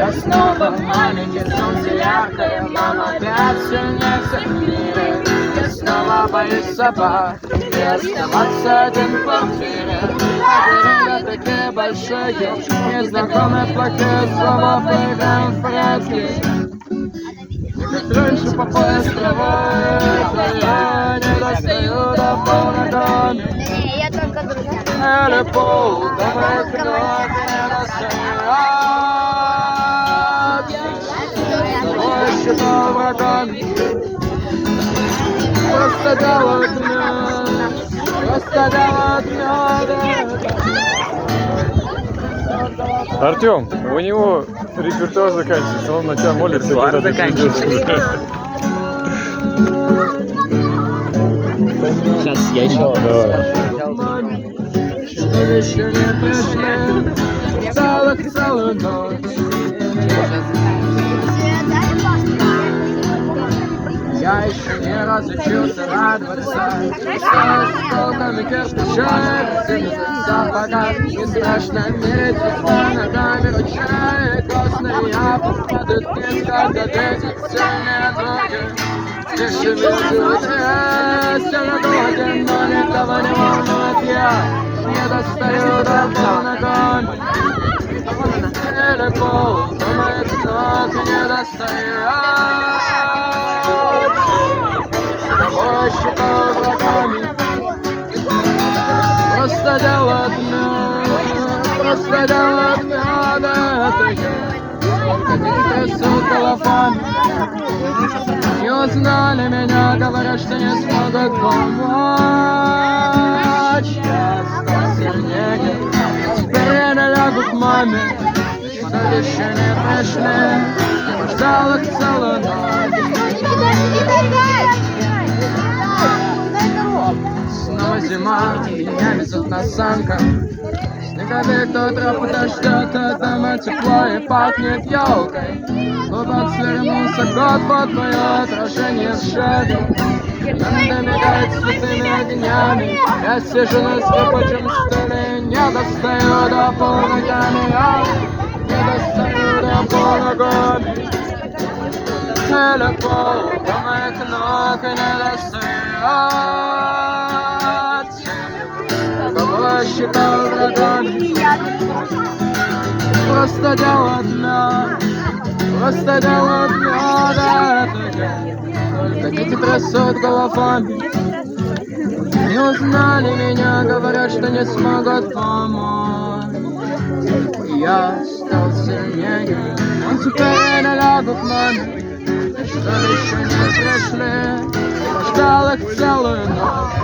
Я снова в маленький, солнце яркое, мама опять сильнее всех в мире. Я снова боюсь собак и оставаться один в квартире. А деревья такие большие, незнакомые плохие слова, поиграем в прятки. Как раньше по пояс травой, я не достаю до полногами. Я только друзья. Или пол, до моих ног не достает. Ой, считал врагами. Просто делают мед, просто делают мед. Артем, у него репертуар заканчивается, он на тебя молится, когда ты придешь. Сейчас я еще. Что еще не пришли, целую ночь. Я еще не разучился радоваться. С толками кирпичей, зимится пока не страшно мерить на камеру чая. Костный яблок падает вниз, когда ветер сильнее ноги. Тише бежит рейс, на дороге, но никого не волнует я. Не достаю до полногами. Или пол, до моих ног не достает. Ой, считал врагами. Просто делать мед, просто делать мед. Это я, как трясут головами. Не узнали меня, говорят, что не смогут помочь. Я стал сильнее, теперь я налягу к маме. Что еще не пришли, ждал их целую ночь. Снова зима, меня везут на санках. Снеговик до утра подождет, а дома тепло и пахнет елкой. Клубок свернулся, год, вот мое отражение в шаге. Она мигает цветными огнями. Я сижу на скрипучем стуле, не достаю до полногами. Не достаю до полногами. Или пол, до моих ног не достает. Кого считал врагами? Просто делать мед, просто делать мед. Только дети трясут головами. Не узнали меня, говорят, что не смогут помочь. Я стал сильнее, он теперь налягу к маме. Что еще не пришли, ждал их целую ночь.